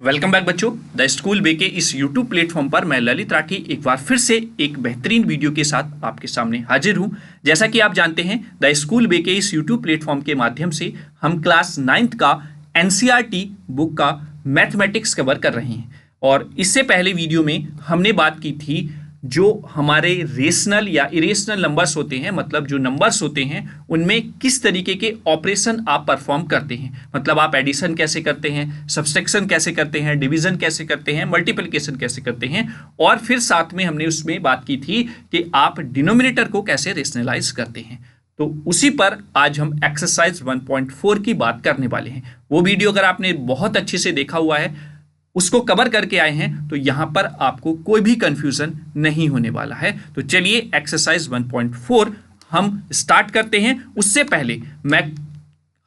Welcome back बच्चों। The school बे के इस यूट्यूब प्लेटफॉर्म पर मैं ललित राठी एक बार फिर से एक बेहतरीन वीडियो के साथ आपके सामने हाजिर हूं। जैसा कि आप जानते हैं, द स्कूल बे के इस यूट्यूब प्लेटफॉर्म के माध्यम से हम क्लास 9th का एनसीईआरटी बुक का मैथमेटिक्स कवर कर रहे हैं। और इससे पहले वीडियो में हमने बात की थी जो हमारे रेशनल या इरेशनल नंबर्स होते हैं, मतलब जो नंबर्स होते हैं उनमें किस तरीके के ऑपरेशन आप परफॉर्म करते हैं। मतलब आप एडिशन कैसे करते हैं, सब्सट्रैक्शन कैसे करते हैं, डिवीजन कैसे करते हैं, मल्टीप्लिकेशन कैसे करते हैं। और फिर साथ में हमने उसमें बात की थी कि आप डिनोमिनेटर को कैसे रेशनलाइज करते हैं। तो उसी पर आज हम एक्सरसाइज 1.4 की बात करने वाले हैं। वो वीडियो अगर आपने बहुत अच्छे से देखा हुआ है, उसको कवर करके आए हैं, तो यहां पर आपको कोई भी कंफ्यूजन नहीं होने वाला है। तो चलिए एक्सरसाइज 1.4 हम स्टार्ट करते हैं। उससे पहले मैं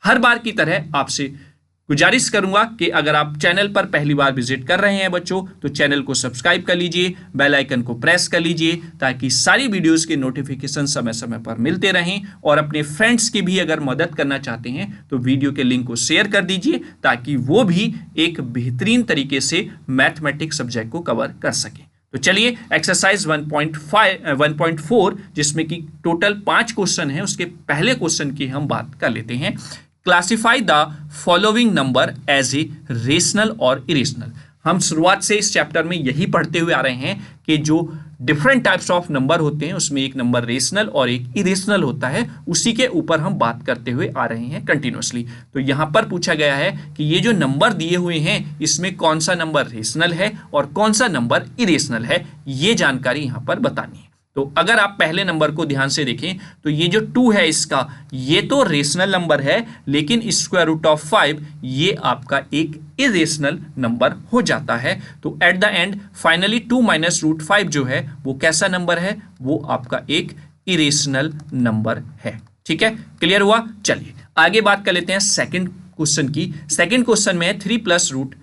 हर बार की तरह आपसे गुजारिश करूंगा कि अगर आप चैनल पर पहली बार विजिट कर रहे हैं बच्चों, तो चैनल को सब्सक्राइब कर लीजिए, बेल आइकन को प्रेस कर लीजिए, ताकि सारी वीडियोस के नोटिफिकेशन समय समय पर मिलते रहें। और अपने फ्रेंड्स की भी अगर मदद करना चाहते हैं तो वीडियो के लिंक को शेयर कर दीजिए, ताकि वो भी एक बेहतरीन तरीके से मैथमेटिक्स सब्जेक्ट को कवर कर सकें। तो चलिए एक्सरसाइज 1.4 जिसमें कि टोटल 5 क्वेश्चन है, उसके पहले क्वेश्चन की हम बात कर लेते हैं। Classify the following number as a rational और इरेशनल। हम शुरुआत से इस चैप्टर में यही पढ़ते हुए आ रहे हैं कि जो डिफरेंट टाइप्स ऑफ नंबर होते हैं उसमें एक नंबर रेशनल और एक इरेशनल होता है। उसी के ऊपर हम बात करते हुए आ रहे हैं कंटिन्यूअसली। तो यहां पर पूछा गया है कि ये जो नंबर दिए हुए हैं इसमें कौन सा नंबर रेशनल है और कौन सा नंबर इरेशनल है, ये जानकारी यहां पर बतानी है। तो अगर आप पहले नंबर को ध्यान से देखें तो ये जो 2 है इसका, ये तो रेशनल नंबर है, लेकिन स्क्वायर रूट ऑफ 5 ये आपका एक इरेशनल नंबर हो जाता है। तो at the end finally 2 minus root 5 जो है वो कैसा नंबर है, वो आपका एक इरेशनल नंबर है। ठीक है, क्लियर हुआ। चलिए आगे बात कर लेते हैं सेकंड क्वेश्चन की। सेकंड क्वेश्चन में है 3 प्लस रूट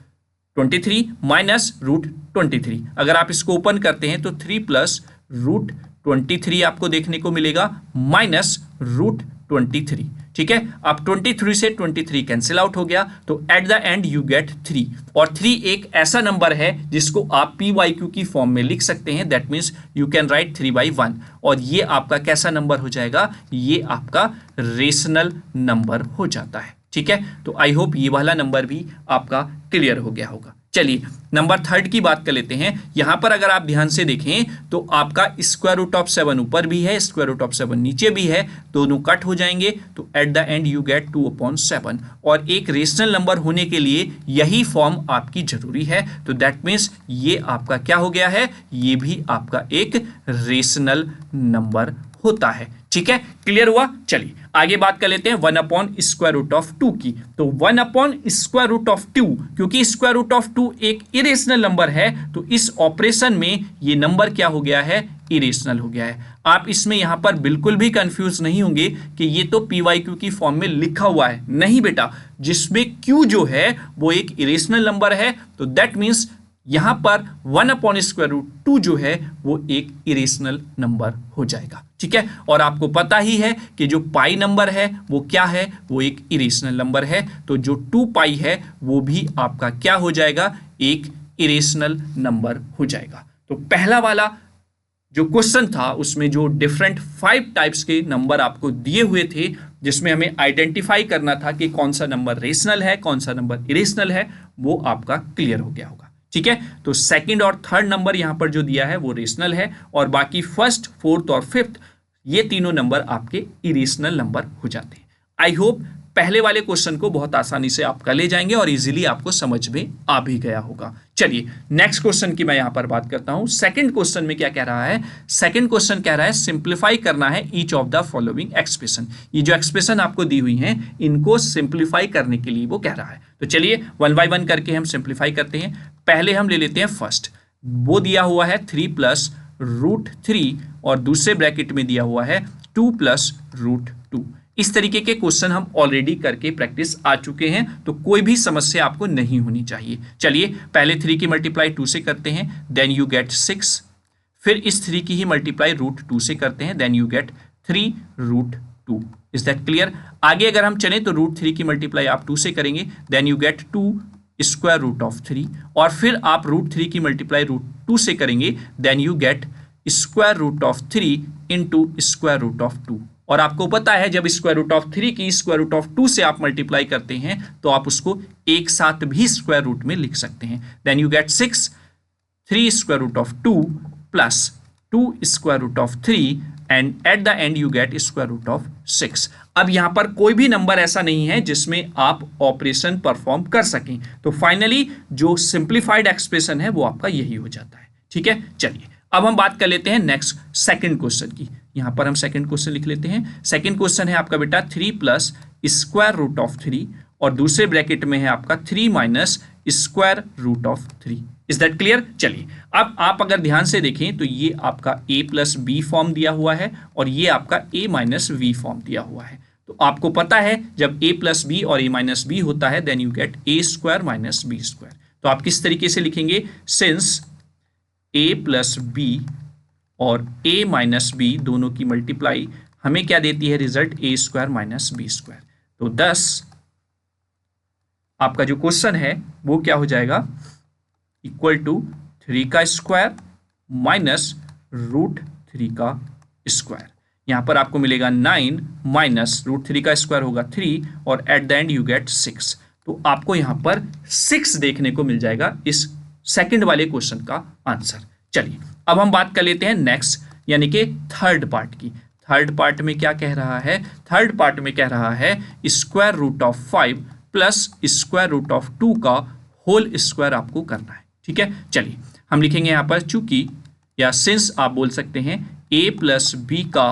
23 माइनस रूट 23। अगर आप इसको ओपन करते हैं तो 3 प्लस रूट 23 आपको देखने को मिलेगा माइनस रूट 23। ठीक है, अब 23 से 23 कैंसिल आउट हो गया, तो at the end you get 3। और 3 एक ऐसा नंबर है जिसको आप PYQ की फॉर्म में लिख सकते हैं। That means you can write 3/1। और ये आपका कैसा नंबर हो जाएगा, ये आपका रेशनल नंबर हो जाता है। ठीक है, तो आई होप ये वाला नंबर भी आपका क्लियर हो गया होगा। चलिए नंबर 3 की बात कर लेते हैं। यहां पर अगर आप ध्यान से देखें तो आपका स्क्वायर रूट ऑफ 7 ऊपर भी है, स्क्वायर रूट ऑफ 7 नीचे भी है, दोनों कट हो जाएंगे, तो at the end you gate 2/7। और एक रेशनल नंबर होने के लिए यही फॉर्म आपकी जरूरी है। तो दैट मीन्स ये आपका क्या हो गया है, ये भी आपका एक रेशनल नंबर होता है। ठीक है, क्लियर हुआ। चलिए आगे बात कर लेते हैं 1/√2 की। तो 1/√2, क्योंकि स्क्वायर रूट ऑफ 2 एक इरेशनल नंबर है, तो इस ऑपरेशन में ये नंबर क्या हो गया है, इरेशनल हो गया है। आप इसमें यहां पर बिल्कुल भी कंफ्यूज नहीं होंगे कि ये तो PYQ की फॉर्म में लिखा हुआ है। नहीं बेटा, जिसमें Q जो है वो एक इरेशनल नंबर है, तो दैट मीन्स यहां पर 1/√2 जो है वो एक इरेशनल नंबर हो जाएगा। ठीक है, और आपको पता ही है कि जो पाई नंबर है वो क्या है, वो एक इरेशनल नंबर है। तो जो 2 पाई है वो भी आपका क्या हो जाएगा, एक इरेशनल नंबर हो जाएगा। तो पहला वाला जो क्वेश्चन था उसमें जो डिफरेंट 5 टाइप्स के नंबर आपको दिए हुए थे, जिसमें हमें आइडेंटिफाई करना था कि कौन सा नंबर रेशनल है, कौन सा नंबर इरेशनल है, वो आपका क्लियर हो गया होगा। ठीक है, तो सेकंड और थर्ड नंबर यहां पर जो दिया है वो रेशनल है, और बाकी फर्स्ट, फोर्थ और फिफ्थ ये तीनों नंबर आपके इरेशनल नंबर हो जाते हैं। आई होप पहले वाले क्वेश्चन को बहुत आसानी से आप कर ले जाएंगे और इजीली आपको समझ में आ भी गया होगा। चलिए नेक्स्ट क्वेश्चन की मैं यहां पर बात करता हूं। सेकंड क्वेश्चन में क्या कह रहा है, सेकंड क्वेश्चन कह रहा है सिंप्लीफाई करना है each of the following expression. ये जो एक्सप्रेशन आपको दी हुई हैं इनको सिंप्लीफाई करने के लिए वो कह रहा है। तो चलिए 1 बाय 1 करके हम सिंप्लीफाई करते हैं। पहले हम ले लेते हैं फर्स्ट, वो दिया हुआ है 3 प्लस रूट 3 और दूसरे ब्रैकेट में दिया हुआ है 2 प्लस रूट 2। इस तरीके के क्वेश्चन हम ऑलरेडी करके प्रैक्टिस आ चुके हैं, तो कोई भी समस्या आपको नहीं होनी चाहिए। चलिए पहले 3 की मल्टीप्लाई 2 से करते हैं, देन यू गेट 6। फिर इस 3 की ही मल्टीप्लाई रूट 2 से करते हैं, then you get 3 root 2। Is that clear. आगे अगर हम चलें तो रूट 3 की मल्टीप्लाई आप 2 से करेंगे, then you get 2 square root of 3 और फिर आप रूट 3 की मल्टीप्लाई रूट 2 से करेंगे, then you get square root of 3 into square root of 2। और आपको पता है जब स्क्वायर रूट ऑफ 3 की स्क्वायर रूट ऑफ 2 से आप मल्टीप्लाई करते हैं तो आप उसको एक साथ भी स्क्वायर रूट में लिख सकते हैं। Then you get 6, 3 square root of 2 plus 2 square root of 3 and at the end you get square root of 6। अब यहां पर कोई भी नंबर ऐसा नहीं है जिसमें आप ऑपरेशन परफॉर्म कर सकें, तो फाइनली जो सिंप्लीफाइड एक्सप्रेशन है वो आपका यही हो जाता है। ठीक है, चलिए अब हम बात कर लेते हैं नेक्स्ट सेकंड क्वेश्चन की। यहां पर हम सेकंड क्वेश्चन लिख लेते हैं। सेकंड क्वेश्चन है आपका बेटा 3 प्लस स्क्वायर रूट ऑफ 3 और दूसरे ब्रैकेट में है आपका 3 minus square root of 3। Is that clear? चलिए अब आप अगर ध्यान से देखें तो ये आपका a प्लस बी फॉर्म दिया हुआ है और ये आपका a माइनस वी फॉर्म दिया हुआ है। तो आपको पता है जब a प्लस बी और a माइनस बी होता है then you get a square minus B square. तो आप किस तरीके से लिखेंगे? सिंस a प्लस बी और a माइनस बी दोनों की मल्टीप्लाई हमें क्या देती है result? a square minus B square. तो 10 आपका जो क्वेश्चन है वो क्या हो जाएगा? इक्वल टू 3 का स्क्वायर माइनस रूट 3 का स्क्वायर। यहां पर आपको मिलेगा 9 माइनस रूट 3 का स्क्वायर होगा 3 और at the end you get 6। तो आपको यहां पर 6 देखने को मिल जाएगा इस सेकंड वाले क्वेश्चन का आंसर। चलिए अब हम बात कर लेते हैं नेक्स्ट यानी कि थर्ड पार्ट की। थर्ड पार्ट में क्या कह रहा है? थर्ड पार्ट में कह रहा है square root of 5 plus square root of 2 का होल स्क्वायर आपको करना है। ठीक है, चलिए हम लिखेंगे यहां पर चूंकि या सिंस आप बोल सकते हैं a प्लस बी का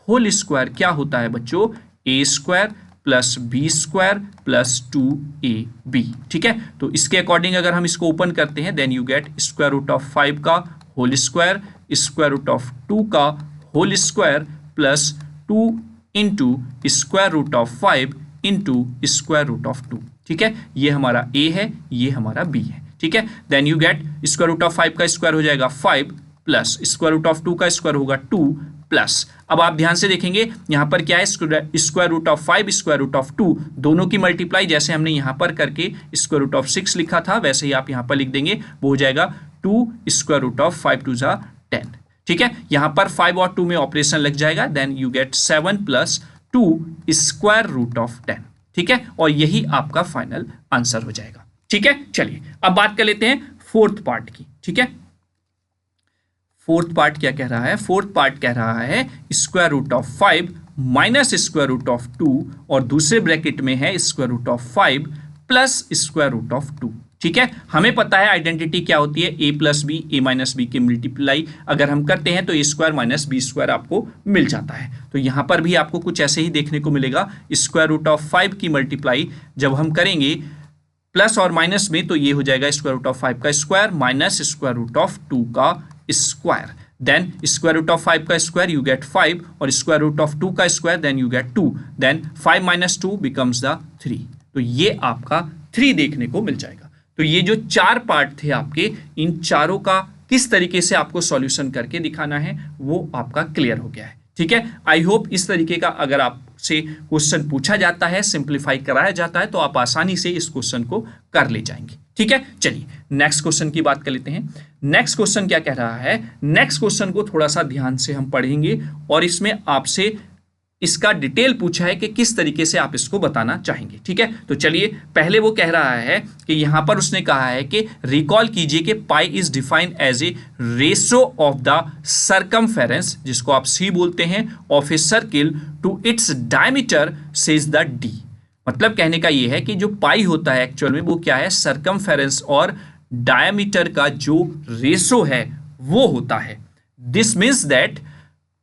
होल स्क्वायर क्या होता है बच्चों? a square plus B square plus 2ab। ठीक है, तो इसके अकॉर्डिंग अगर हम इसको ओपन करते हैं then you get square root of 5 का whole square, square root of 2 का whole square plus 2 into square root of 5 into square root of 2। ठीक है, ये हमारा a है, ये हमारा b है। ठीक है, then you get square root of 5 का स्क्वायर हो जाएगा 5 प्लस स्क्वायर रूट ऑफ 2 का स्क्वायर होगा 2 प्लस, अब आप ध्यान से देखेंगे यहां पर क्या है? Square root of 5 square root of 2 दोनों की मल्टीप्लाई जैसे हमने यहां पर करके स्क्वायर रूट ऑफ 6 लिखा था वैसे ही आप यहां पर लिख देंगे, वो हो जाएगा 2 स्क्वायर रूट ऑफ 5 2 जा 10। ठीक है, यहां पर 5 और 2 में ऑपरेशन लग जाएगा, then you get 7 plus 2 square root of 10। ठीक है, और यही आपका फाइनल आंसर हो जाएगा। ठीक है, चलिए अब बात कर लेते हैं फोर्थ पार्ट की। ठीक है, फोर्थ पार्ट क्या कह रहा है? फोर्थ पार्ट कह रहा है square root of 5 minus square root of 2 और दूसरे ब्रैकेट में है square root of 5 plus square root of 2। ठीक है, हमें पता है आइडेंटिटी क्या होती है? a plus B, a minus B की मल्टीप्लाई अगर हम करते हैं तो a square minus B square आपको मिल जाता है। तो यहां पर भी आपको कुछ ऐसे ही देखने को मिलेगा। स्क्वायर रूट ऑफ 5 की मल्टीप्लाई जब हम करेंगे प्लस और माइनस में तो ये हो जाएगा स्क्वायर रूट ऑफ 5 का square minus square root of 2 का square, then square root of 5 का स्क्वायर यू गेट 5 और स्क्वायर रूट ऑफ 2 का square then you get 2, then 5 minus 2 becomes the 3। तो ये आपका 3 देखने को मिल जाएगा। तो ये जो 4 पार्ट थे आपके, इन चारों का किस तरीके से आपको सॉल्यूशन करके दिखाना है वो आपका क्लियर हो गया है। ठीक है, आई होप इस तरीके का अगर आपसे क्वेश्चन पूछा जाता है, सिंप्लीफाई कराया जाता है तो आप आसानी से इस क्वेश्चन को कर ले जाएंगे। ठीक है, चलिए नेक्स्ट क्वेश्चन की बात कर लेते हैं। नेक्स्ट क्वेश्चन क्या कह रहा है? नेक्स्ट क्वेश्चन को थोड़ा सा ध्यान से हम पढ़ेंगे और इसमें आपसे इसका डिटेल पूछा है कि किस तरीके से आप इसको बताना चाहेंगे। ठीक है, तो चलिए पहले वो कह रहा है कि यहां पर उसने कहा है कि रिकॉल कीजिए कि pi is defined as a ratio of the circumference, जिसको आप सी बोलते हैं, of a circle to its diameter says the D. मतलब कहने का ये है कि जो पाई होता है एक्चुअल में वो क्या है? सरकमफेरेंस और डायमीटर का जो रेशो है वो होता है। This means that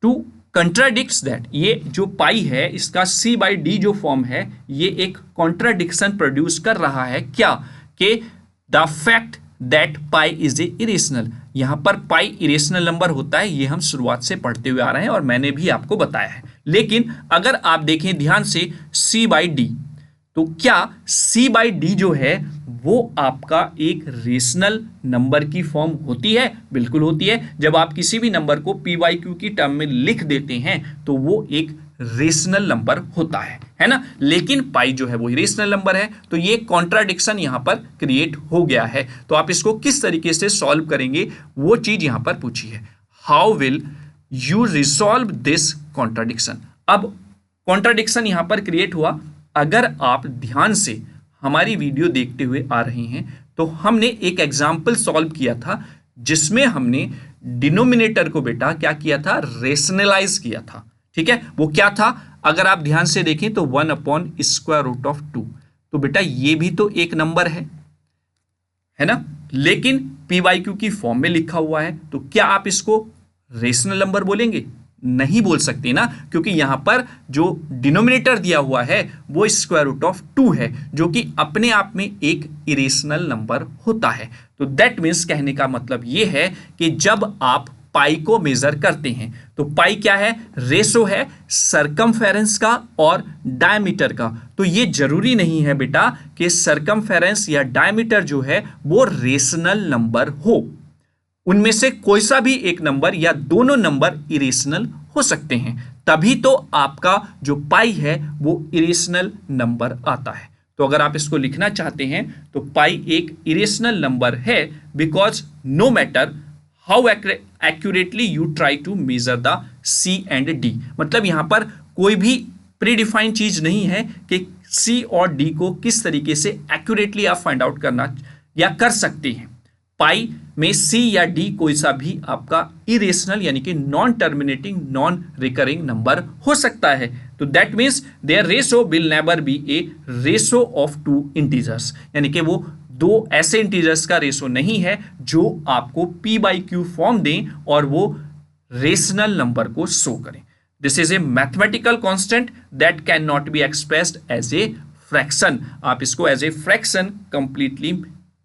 to contradicts that, ये जो पाई है इसका c बाई डी जो फॉर्म है ये एक कॉन्ट्राडिक्शन प्रोड्यूस कर रहा है। क्या? कि the fact that pi is a irrational. यहां पर पाई इरेशनल नंबर होता है, ये हम शुरुआत से पढ़ते हुए आ रहे हैं और मैंने भी आपको बताया है। लेकिन अगर आप देखें ध्यान से c बाई डी, तो क्या c बाई डी जो है वो आपका एक रेशनल नंबर की फॉर्म होती है? बिल्कुल होती है। जब आप किसी भी नंबर को p बाई क्यू की टर्म में लिख देते हैं तो वो एक रेशनल नंबर होता है ना। लेकिन पाई जो है वो इरेशनल नंबर है, तो ये कॉन्ट्राडिक्शन यहां पर क्रिएट हो गया है। तो आप इसको किस तरीके से सॉल्व करेंगे वो चीज यहां पर पूछी है। How will you resolve this contradiction. अब कॉन्ट्राडिक्शन यहां पर क्रिएट हुआ। अगर आप ध्यान से हमारी वीडियो देखते हुए आ रहे हैं तो हमने एक एग्जाम्पल सॉल्व किया था जिसमें हमने डिनोमिनेटर को बेटा क्या किया था, रेशनलाइज किया था। ठीक है, वो क्या था, अगर आप ध्यान से देखें तो 1/√2। तो बेटा ये भी तो एक नंबर है ना, लेकिन PYQ की फॉर्म में लिखा हुआ है। तो क्या आप इसको रेशनल नंबर बोलेंगे? नहीं बोल सकते ना, क्योंकि यहां पर जो डिनोमिनेटर दिया हुआ है वो √2 है, जो कि अपने आप में एक इरेशनल नंबर होता है। तो दैट मीन्स कहने का मतलब ये है कि जब आप पाई को मेजर करते हैं तो पाई क्या है, रेशो है सरकमफेरेंस का और डायमीटर का। तो ये जरूरी नहीं है बेटा कि सरकमफेरेंस या डायमीटर जो है वो रेशनल नंबर हो। उनमें से कोई सा भी एक नंबर या दोनों नंबर इरेशनल हो सकते हैं, तभी तो आपका जो पाई है वो इरेशनल नंबर आता है। तो अगर आप इसको लिखना चाहते हैं तो पाई एक इरेशनल नंबर है because no matter how accurately you try to measure the C and D। मतलब यहां पर कोई भी प्रीडिफाइंड चीज नहीं है कि C और D को किस तरीके से एक्यूरेटली आप फाइंड आउट करना या कर सकते हैं। पाई में C या D कोई सा भी आपका इरेशनल यानी कि non terminating non recurring number हो सकता है। तो that means their ratio will never be a ratio of two integers, यानी कि वो दो ऐसे इंटीजर्स का रेशो नहीं है जो आपको P/Q फॉर्म दें और वो रेशनल नंबर को शो करें। This is a mathematical constant that can not be expressed as a fraction. आप इसको as a fraction completely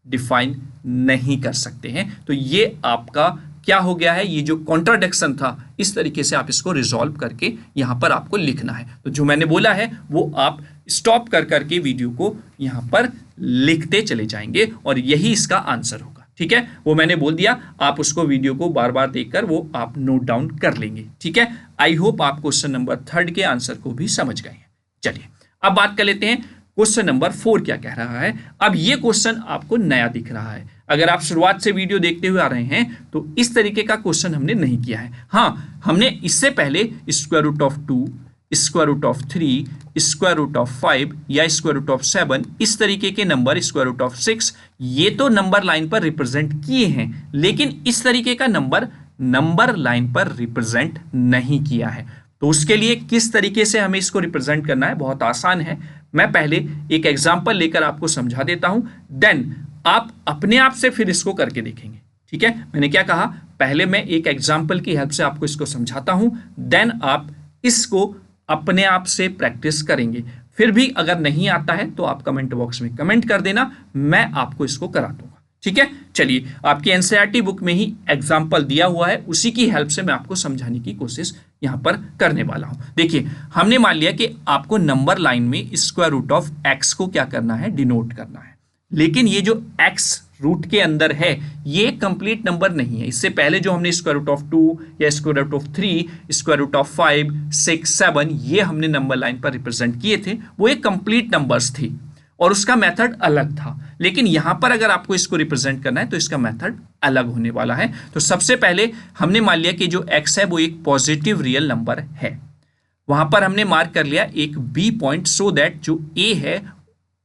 define नहीं कर सकते हैं। तो ये आपका क्या हो गया है, ये जो कॉन्ट्राडिक्शन था, इस तरीके से आप इसको रिजॉल्व करके यहां पर आपको लिखना है। तो जो मैंने बोला है वो आप स्टॉप कर करके वीडियो को यहां पर लिखते चले जाएंगे और यही इसका आंसर होगा। ठीक है, वो मैंने बोल दिया, आप उसको वीडियो को बार बार देखकर वो आप नोट डाउन कर लेंगे। ठीक है, आई होप आप क्वेश्चन नंबर 3 के आंसर को भी समझ गए हैं। चलिए अब बात कर लेते हैं क्वेश्चन नंबर 4 क्या कह रहा है। अब ये क्वेश्चन आपको नया दिख रहा है। अगर आप शुरुआत से वीडियो देखते हुए आ रहे हैं तो इस तरीके का क्वेश्चन हमने नहीं किया है। हाँ, हमने इससे पहले √2, √3, √5 या √7 इस तरीके के नंबर, √6, ये तो नंबर लाइन पर रिप्रेजेंट किए हैं, लेकिन इस तरीके का नंबर लाइन पर रिप्रेजेंट नहीं किया है। तो उसके लिए किस तरीके से हमें इसको रिप्रेजेंट करना है, बहुत आसान है। मैं पहले एक एग्जांपल लेकर आपको समझा देता हूं, देन आप अपने आप से फिर इसको करके देखेंगे। ठीक है, मैंने क्या कहा, पहले मैं एक एग्जांपल की हेल्प से आपको इसको समझाता हूं, देन आप इसको अपने आप से प्रैक्टिस करेंगे। फिर भी अगर नहीं आता है तो आप कमेंट बॉक्स में कमेंट कर देना, मैं आपको इसको करा दूंगा। ठीक है, चलिए आपकी एनसीईआरटी बुक में ही एग्जाम्पल दिया हुआ है, उसी की हेल्प से मैं आपको समझाने की कोशिश यहां पर करने वाला हूं। देखिए, हमने मान लिया कि आपको नंबर लाइन में √x को क्या करना है, डिनोट करना है, लेकिन ये जो x रूट के अंदर है ये कंप्लीट नंबर नहीं है। इससे पहले जो हमने √2 या √3, √5, 6, 7 ये हमने नंबर लाइन पर रिप्रेजेंट किए थे, वो एक कंप्लीट नंबर्स थे और उसका मेथड अलग था। लेकिन यहां पर अगर आपको इसको रिप्रेजेंट करना है तो इसका मेथड अलग होने वाला है। तो सबसे पहले हमने मान लिया कि जो x है वो एक पॉजिटिव रियल नंबर है। वहां पर हमने मार्क कर लिया एक B पॉइंट, सो दैट जो A है,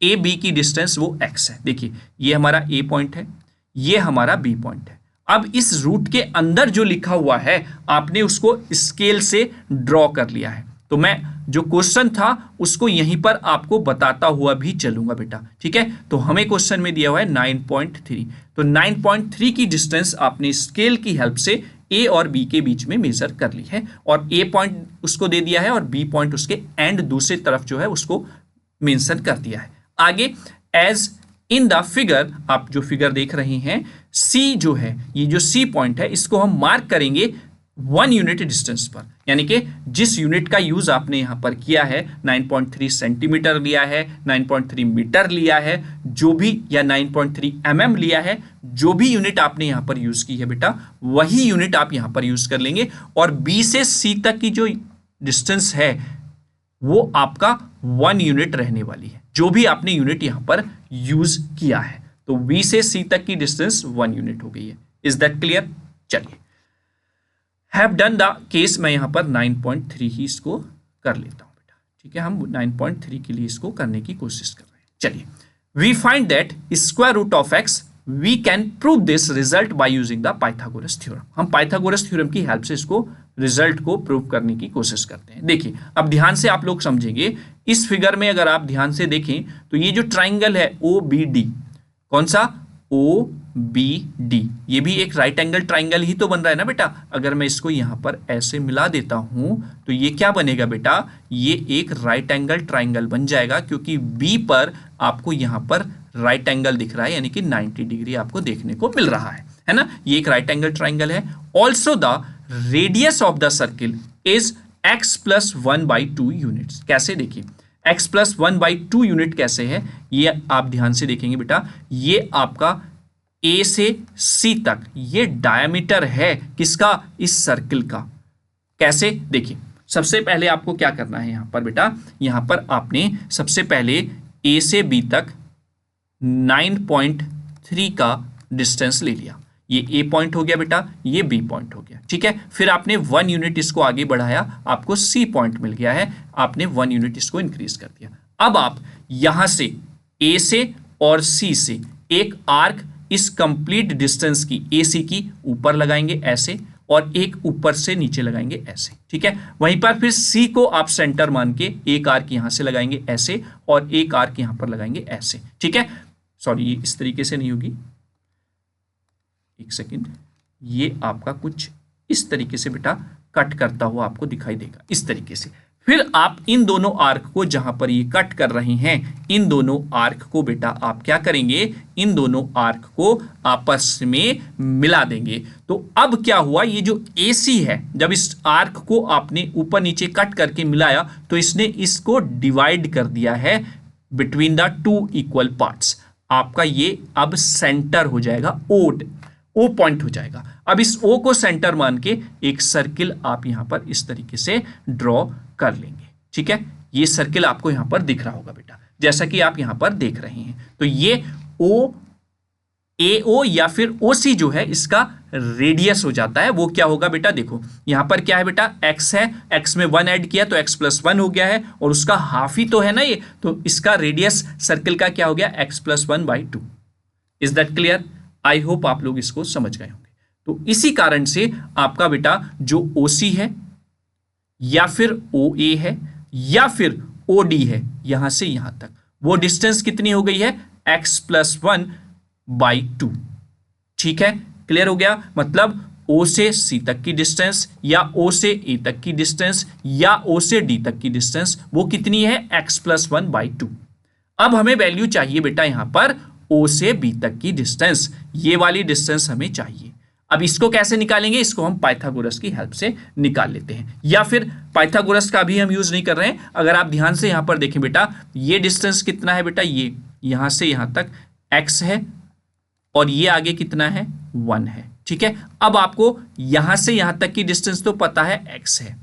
A B की डिस्टेंस वो x है। देखिए, ये हमारा A पॉइंट है, ये हमारा B पॉइंट है। अब इस रूट के अंदर जो लिखा हुआ है आपने उसको स्केल से ड्रॉ कर लिया है। तो मैं जो क्वेश्चन था उसको यहीं पर आपको बताता हुआ भी चलूंगा बेटा। ठीक है, तो हमें क्वेश्चन में दिया हुआ है 9.3, तो 9.3 की डिस्टेंस आपने स्केल की हेल्प से A और B के बीच में मेजर कर ली है और A पॉइंट उसको दे दिया है और B पॉइंट उसके एंड दूसरी तरफ जो है उसको मेंशन कर दिया है। आगे एज इन द फिगर, आप जो फिगर देख रहे हैं, C जो है, ये जो C पॉइंट है इसको हम मार्क करेंगे 1 यूनिट डिस्टेंस पर, यानी कि जिस यूनिट का यूज आपने यहां पर किया है, 9.3 सेंटीमीटर लिया है, 9.3 मीटर लिया है, जो भी, या 9.3 mm लिया है, जो भी यूनिट आपने यहां पर यूज की है बेटा, वही यूनिट आप यहां पर यूज कर लेंगे। और B से C तक की जो डिस्टेंस है वो आपका 1 यूनिट रहने वाली है, जो भी आपने यूनिट यहां पर यूज किया है। तो B से C तक की डिस्टेंस 1 यूनिट हो गई है। Is that clear? चलिए, हैव डन द केस, मैं यहां पर 9.3 ही इसको कर लेता हूं बेटा, ठीक है। हम 9.3 के लिए इसको करने की कोशिश कर रहे हैं। चलिए, we find that square root of X, we can prove this result by using the Pythagoras theorem. हम पाइथागोरस थ्योरम की हेल्प से इसको रिजल्ट को प्रूव करने की कोशिश करते हैं। देखिए, अब ध्यान से आप लोग समझेंगे, इस फिगर में अगर आप ध्यान से देखें तो ये जो ट्राइंगल है OBD, कौन सा? OBD, ये भी एक राइट एंगल ट्राइंगल ही तो बन रहा है ना बेटा। अगर मैं इसको यहां पर ऐसे मिला देता हूं तो ये क्या बनेगा बेटा? ये एक राइट एंगल ट्राइंगल बन जाएगा, क्योंकि B पर आपको यहां पर राइट एंगल दिख रहा है, यानी कि 90 डिग्री आपको देखने को मिल रहा है ना। ये एक राइट एंगल ट्राइंगल है। Also the radius of the circle is x plus 1/2 units. कैसे? देखिए, x प्लस 1/2 यूनिट कैसे है, ये आप ध्यान से देखेंगे बेटा। ये आपका A से C तक ये डायमीटर है किसका? इस सर्किल का। कैसे? देखिए, सबसे पहले आपको क्या करना है यहां पर बेटा, यहां पर आपने सबसे पहले A से B तक 9.3 का डिस्टेंस ले लिया। ये A पॉइंट हो गया बेटा, ये B पॉइंट हो गया, ठीक है। फिर आपने 1 यूनिट इसको आगे बढ़ाया, आपको C पॉइंट मिल गया है, आपने 1 यूनिट इसको इंक्रीज कर दिया। अब आप यहां से A से और C से एक आर्क इस कंप्लीट डिस्टेंस की AC की ऊपर लगाएंगे ऐसे, और एक ऊपर से नीचे लगाएंगे ऐसे, ठीक है। वहीं पर फिर C को आप सेंटर मान के एक आर्क यहां से लगाएंगे ऐसे, और एक आर्क यहां पर लगाएंगे ऐसे, ठीक है। सॉरी, ये इस तरीके से नहीं होगी, एक सेकेंड, ये आपका कुछ इस तरीके से बेटा कट करता हुआ आपको दिखाई देगा, इस तरीके से। फिर आप इन दोनों आर्क को, जहां पर ये कट कर रहे हैं, इन दोनों आर्क को बेटा आप क्या करेंगे? इन दोनों आर्क को आपस में मिला देंगे। तो अब क्या हुआ, ये जो AC है, जब इस आर्क को आपने ऊपर नीचे कट करके मिलाया तो इसने इसको डिवाइड कर दिया है बिटवीन द 2 इक्वल पार्ट्स। आपका ये अब सेंटर हो जाएगा, O पॉइंट हो जाएगा। अब इस O को सेंटर मान के एक सर्किल आप यहां पर इस तरीके से ड्रॉ कर लेंगे, ठीक है। ये सर्किल आपको यहां पर दिख रहा होगा बेटा, जैसा कि आप यहां पर देख रहे हैं। तो ये AO या फिर OC जो है, इसका रेडियस हो जाता है। वो क्या होगा बेटा? देखो, यहां पर क्या है बेटा? x है, x में 1 ऐड किया तो x प्लस 1 हो गया है, और उसका हाफ ही तो है ना ये, तो इसका रेडियस सर्किल का क्या हो गया? x plus 1/2। Is that clear? I hope आप लोग इसको समझ गए होंगे। तो इसी कारण से आपका बेटा जो OC है, या फिर OA है, या फिर OD है, यहां से यहां तक वो डिस्टेंस कितनी हो गई है? x प्लस 1/2, ठीक है। क्लियर हो गया? मतलब O से C तक की डिस्टेंस, या O से A तक की डिस्टेंस, या O से D तक की डिस्टेंस, वो कितनी है? x plus 1/2। अब हमें वैल्यू चाहिए बेटा यहां पर O से B तक की डिस्टेंस, ये वाली डिस्टेंस हमें चाहिए। अब इसको कैसे निकालेंगे? इसको हम पाइथागोरस की हेल्प से निकाल लेते हैं, या फिर पाइथागोरस का भी हम यूज नहीं कर रहे हैं। अगर आप ध्यान से यहां पर देखें बेटा, ये डिस्टेंस कितना है बेटा? ये यहां से यहां तक x है, और ये आगे कितना है? 1 है, ठीक है। अब आपको यहां से यहां तक की डिस्टेंस तो पता है x है,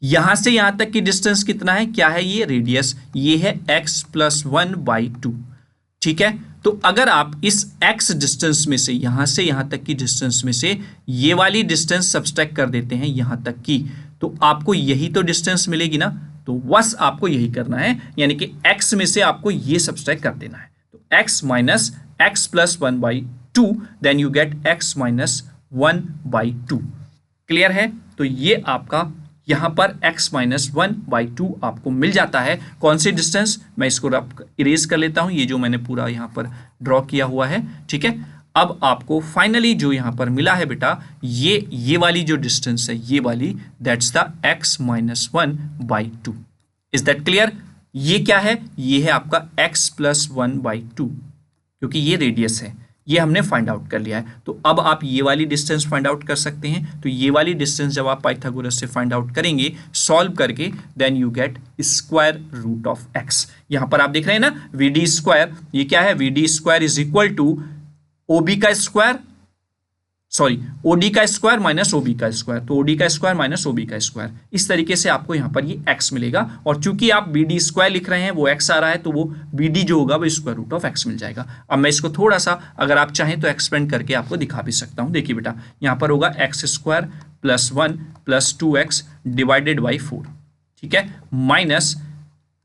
यहां से यहां तक की डिस्टेंस कितना है? क्या है? ये रेडियस, ये है x प्लस 1/2, ठीक है। तो अगर आप इस x डिस्टेंस में से, यहां से यहां तक की डिस्टेंस में से ये वाली डिस्टेंस सब्सट्रैक्ट कर देते हैं यहां तक की, तो आपको यही तो डिस्टेंस मिलेगी ना। तो बस आपको यही करना है, यानी कि x में से आपको ये सब्सट्रैक्ट कर देना है। तो x minus x plus 1/2, then you get x minus 1/2। Clear है? तो ये आपका यहां पर x माइनस 1/2 आपको मिल जाता है। कौन सी डिस्टेंस? मैं इसको इरेज कर लेता हूं, ये जो मैंने पूरा यहां पर ड्रॉ किया हुआ है, ठीक है। अब आपको फाइनली जो यहां पर मिला है बेटा, ये वाली जो डिस्टेंस है, ये वाली, that's the x minus 1/2। Is that clear? ये क्या है? ये है आपका x प्लस 1/2, क्योंकि ये रेडियस है, ये हमने फाइंड आउट कर लिया है। तो अब आप ये वाली डिस्टेंस फाइंड आउट कर सकते हैं। तो ये वाली डिस्टेंस जब आप पाइथागोरस से फाइंड आउट करेंगे सॉल्व करके, then you get square root of x। यहां पर आप देख रहे हैं ना, VD स्क्वायर, ये क्या है? VD square is equal to OB का स्क्वायर सॉरी ओडी का स्क्वायर माइनस ओबी का स्क्वायर, तो ओडी का स्क्वायर माइनस ओबी का स्क्वायर, इस तरीके से आपको यहाँ पर ये x मिलेगा। और चूंकि आप बी डी स्क्वायर लिख रहे हैं, वो x आ रहा है, तो वो बी डी जो होगा वो स्क्वायर रूट ऑफ x मिल जाएगा। अब मैं इसको थोड़ा सा अगर आप चाहें तो एक्सपेंड करके आपको दिखा भी सकता हूँ। देखिए बेटा, यहाँ पर होगा x square plus 1 plus 2x divided by 4, ठीक है, minus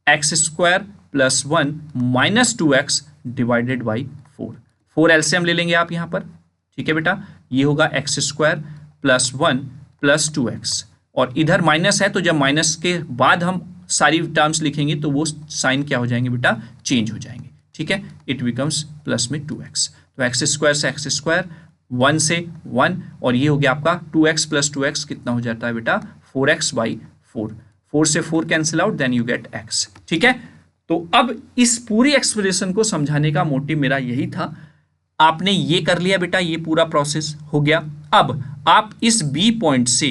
x square plus 1 minus 2x divided by 4 LCM ले लेंगे आप यहाँ पर, ठीक है बेटा, ये होगा x square plus 1 plus 2x, और इधर माइनस है तो जब माइनस के बाद हम सारी टर्म्स लिखेंगे तो वो साइन क्या हो जाएंगे बेटा, चेंज हो जाएंगे, ठीक है, इट बिकम्स प्लस में 2x। तो एक्स स्क्वायर से एक्स स्क्वायर, 1 से 1, और ये हो गया आपका 2x प्लस 2x कितना हो जाता है बेटा, 4x बाई 4 से 4 cancel out, then you get x, ठीक है। तो अब इस पूरी एक्सप्रेशन को समझाने का मोटिव मेरा यही था। आपने ये कर लिया बेटा, ये पूरा प्रोसेस हो गया। अब आप इस बी पॉइंट से,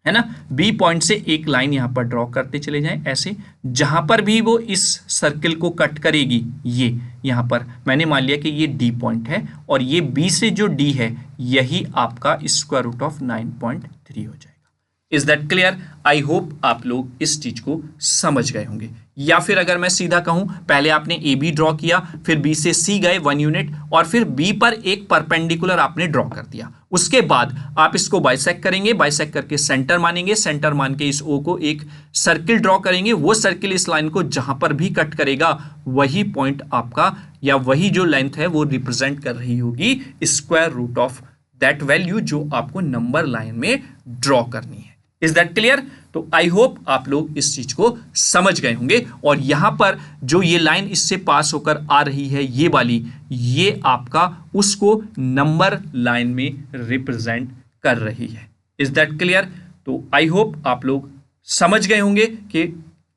है ना, बी पॉइंट से एक लाइन यहां पर ड्रॉ करते चले जाएं ऐसे, जहां पर भी वो इस सर्किल को कट करेगी, ये यहां पर मैंने मान लिया कि ये डी पॉइंट है, और ये बी से जो डी है यही आपका स्क्वायर रूट ऑफ 9.3 हो जाएगा। Is that clear? I hope आप लोग इस चीज को समझ गए होंगे। या फिर अगर मैं सीधा कहूं, पहले आपने ए बी ड्रॉ किया, फिर बी से सी गए 1 यूनिट, और फिर बी पर एक परपेंडिकुलर आपने ड्रॉ कर दिया। उसके बाद आप इसको बाइसेक्ट करेंगे, बाइसेक्ट करके सेंटर मानेंगे, सेंटर मान के इस ओ को एक सर्किल ड्रॉ करेंगे। वो सर्किल इस लाइन को जहां पर भी कट करेगा वही पॉइंट आपका, या वही जो लेंथ है वो रिप्रेजेंट कर रही होगी square root of that value जो आपको नंबर लाइन में ड्रॉ करनी है। Is that clear? तो आई होप आप लोग इस चीज को समझ गए होंगे। और यहां पर जो ये लाइन इससे पास होकर आ रही है, ये वाली, ये आपका उसको नंबर लाइन में रिप्रेजेंट कर रही है। Is that clear? तो आई होप आप लोग समझ गए होंगे कि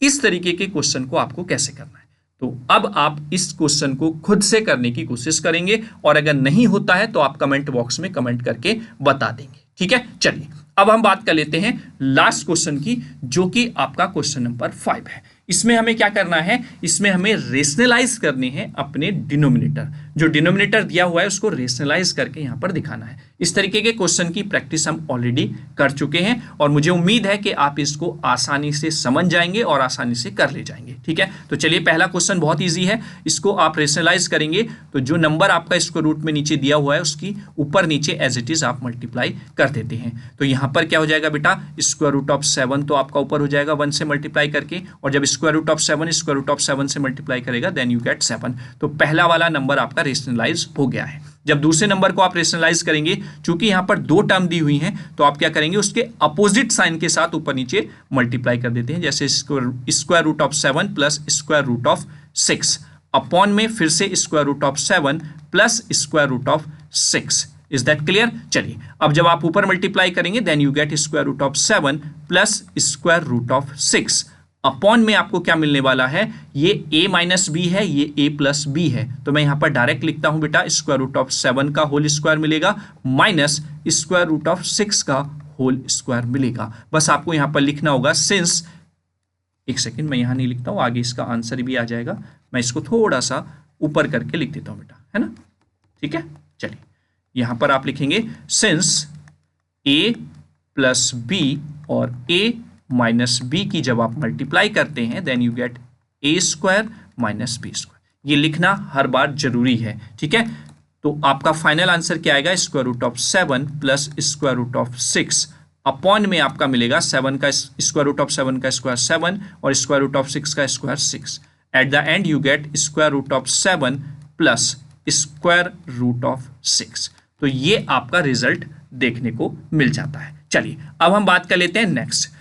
इस तरीके के क्वेश्चन को आपको कैसे करना है। तो अब आप इस क्वेश्चन को खुद से करने की कोशिश करेंगे, और अगर नहीं होता है तो आप कमेंट बॉक्स में कमेंट करके बता देंगे, ठीक है। चलिए अब हम बात कर लेते हैं लास्ट क्वेश्चन की, जो कि आपका क्वेश्चन नंबर 5 है। इसमें हमें क्या करना है, इसमें हमें रेशनलाइज करने हैं अपने डिनोमिनेटर। जो डिनोमिनेटर दिया हुआ है उसको रेशनलाइज करके यहां पर दिखाना है। इस तरीके के क्वेश्चन की प्रैक्टिस हम ऑलरेडी कर चुके हैं, और मुझे उम्मीद है कि आप इसको आसानी से समझ जाएंगे और आसानी से कर ले जाएंगे, ठीक है। तो चलिए, पहला क्वेश्चन बहुत ईजी है, इसको आप रेशनलाइज करेंगे तो जो नंबर आपका स्क्वायर रूट में नीचे दिया हुआ है उसकी ऊपर नीचे एज इट इज आप मल्टीप्लाई कर देते हैं। तो यहां पर क्या हो जाएगा बेटा, स्क्वायर रूट ऑफ 7 तो आपका ऊपर हो जाएगा 1 से मल्टीप्लाई करके, और जब square root of 7 square root of 7 से मल्टीप्लाई करेगा देन यू गेट 7। तो पहला वाला नंबर आपका रेशनलाइज हो गया है। जब दूसरे नंबर को आप रेशनलाइज करेंगे, चूंकि यहां पर 2 टर्म दी हुई हैं, तो आप क्या करेंगे, उसके अपोजिट साइन के साथ ऊपर नीचे मल्टीप्लाई कर देते हैं। जैसे square root of 7 plus square root of 6 upon में फिर से square root of 7 plus square root of 6। Is that clear? चलिए, अब जब आप ऊपर मल्टीप्लाई करेंगे then you get square root of 7 plus square root of 6 upon में आपको क्या मिलने वाला है, ये a माइनस बी है, ये a प्लस बी है। तो मैं यहां पर डायरेक्ट लिखता हूं बेटा, स्क्वायर रूट ऑफ 7 का होल स्क्वायर मिलेगा माइनस स्क्वायर रूट ऑफ 6 का होल स्क्वायर मिलेगा। बस आपको यहां पर लिखना होगा सिंस, एक सेकेंड, मैं यहां नहीं लिखता हूं, आगे इसका आंसर भी आ जाएगा। मैं इसको थोड़ा सा ऊपर करके लिख देता हूं बेटा, है ना, ठीक है। चलिए, यहां पर आप लिखेंगे सिंस a प्लस बी और a माइनस बी की जब आप मल्टीप्लाई करते हैं then you get A square minus B square. ये लिखना हर बार जरूरी है, ठीक है। तो आपका फाइनल आंसर क्या आएगा, square root of 7 plus square root of 6 upon में आपका मिलेगा 7 का स्क्वायर रूट ऑफ 7 का स्क्वायर 7 और स्क्वायर रूट ऑफ 6 का square 6। At the end you get square root of 7 plus square root of 6। तो ये आपका रिजल्ट देखने को मिल जाता है। चलिए, अब हम बात कर लेते हैं नेक्स्ट।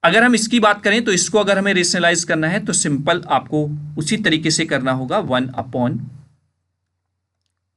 अगर हम इसकी बात करें तो इसको अगर हमें रेशनलाइज करना है तो सिंपल आपको उसी तरीके से करना होगा, 1 upon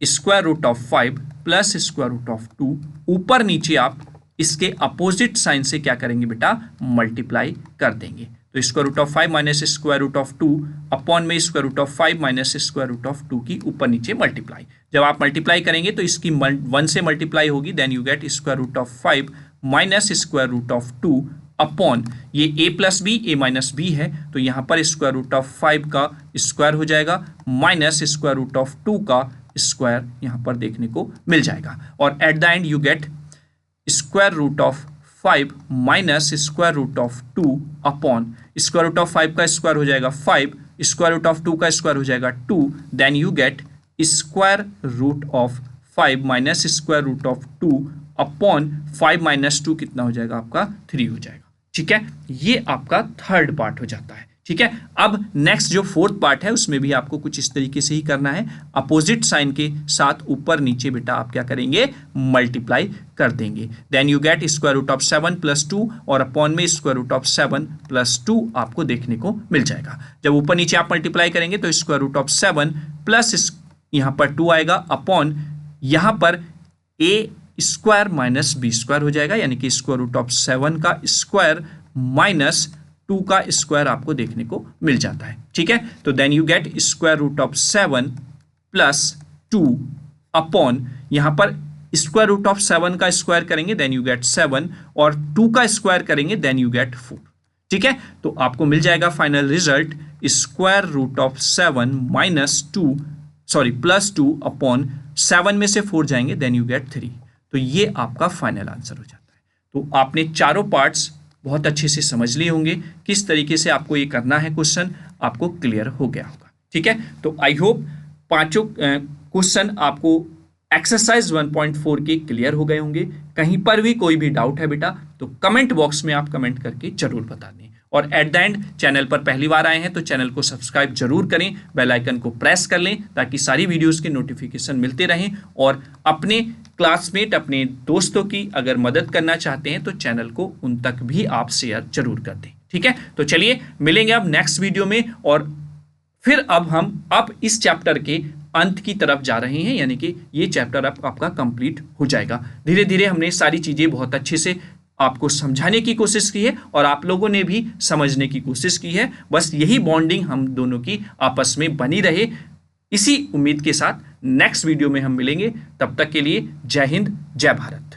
square root of 5 plus square root of 2। ऊपर नीचे आप इसके अपोजिट साइन से क्या करेंगे बेटा, मल्टीप्लाई कर देंगे। तो square root of 5 minus square root of 2 upon में square root of 5 minus square root of 2 की ऊपर नीचे मल्टीप्लाई। जब आप मल्टीप्लाई करेंगे तो इसकी 1 से मल्टीप्लाई होगी, then you get square root of 5 minus square root of 2 upon ये a plus B, a minus B है, तो यहां पर स्क्वायर रूट ऑफ 5 का स्क्वायर हो जाएगा माइनस स्क्वायर रूट ऑफ 2 का स्क्वायर यहाँ पर देखने को मिल जाएगा। और at the end you get square root of 5 minus square root of 2 upon square root of 5 का स्क्वायर हो जाएगा 5, स्क्वायर रूट ऑफ 2 का स्क्वायर हो जाएगा 2, then you get square root of 5 minus square root of 2 upon 5 minus 2 कितना हो जाएगा आपका 3 हो जाएगा। ठीक है, ये आपका थर्ड पार्ट हो जाता है। ठीक है, अब नेक्स्ट जो फोर्थ पार्ट है उसमें भी आपको कुछ इस तरीके से ही करना है। अपोजिट साइन के साथ ऊपर नीचे बेटा आप क्या करेंगे, मल्टीप्लाई कर देंगे। Then you get square root of 7 plus 2 और अपॉन में स्क्वायर रूट ऑफ 7 प्लस 2 आपको देखने को मिल जाएगा। जब ऊपर नीचे आप मल्टीप्लाई करेंगे तो स्क्वायर रूट ऑफ 7 प्लस यहाँ पर 2 आएगा अपॉन यहाँ पर ए स्क्वायर माइनस बी स्क्वायर हो जाएगा, यानी कि स्क्वायर रूट ऑफ 7 का स्क्वायर माइनस 2 का स्क्वायर आपको देखने को मिल जाता है। ठीक है, तो then you get square root of 7 plus 2 upon यहाँ पर स्क्वायर रूट ऑफ 7 का स्क्वायर करेंगे देन यू गेट 7 और 2 का स्क्वायर करेंगे देन यू गेट 4। ठीक है, तो आपको मिल जाएगा final result square root of 7 minus 2 plus 2 upon 7 में से 4 जाएंगे देन यू गेट 3। तो ये आपका फाइनल आंसर हो जाता है। तो आपने चारों पार्ट्स बहुत अच्छे से समझ लिए होंगे, किस तरीके से आपको ये करना है, क्वेश्चन आपको क्लियर हो गया होगा। ठीक है, तो आई होप पांचों क्वेश्चन आपको एक्सरसाइज 1.4 के क्लियर हो गए होंगे। कहीं पर भी कोई भी डाउट है बेटा तो कमेंट बॉक्स में आप कमेंट करके जरूर बता दें। और एट द एंड चैनल पर पहली बार आए हैं तो चैनल को सब्सक्राइब जरूर करें, बेल आइकन को प्रेस कर लें ताकि सारी वीडियोस के नोटिफिकेशन मिलते रहें। और अपने क्लासमेट, अपने दोस्तों की अगर मदद करना चाहते हैं तो चैनल को उन तक भी आप शेयर जरूर कर दें। ठीक है, तो चलिए मिलेंगे अब नेक्स्ट वीडियो में और फिर अब हम इस चैप्टर के अंत की तरफ जा रहे हैं, यानी कि ये चैप्टर अब आपका कंप्लीट हो जाएगा। धीरे धीरे हमने सारी चीजें बहुत अच्छे से आपको समझाने की कोशिश की है और आप लोगों ने भी समझने की कोशिश की है। बस यही बॉन्डिंग हम दोनों की आपस में बनी रहे, इसी उम्मीद के साथ नेक्स्ट वीडियो में हम मिलेंगे। तब तक के लिए जय हिंद, जय भारत।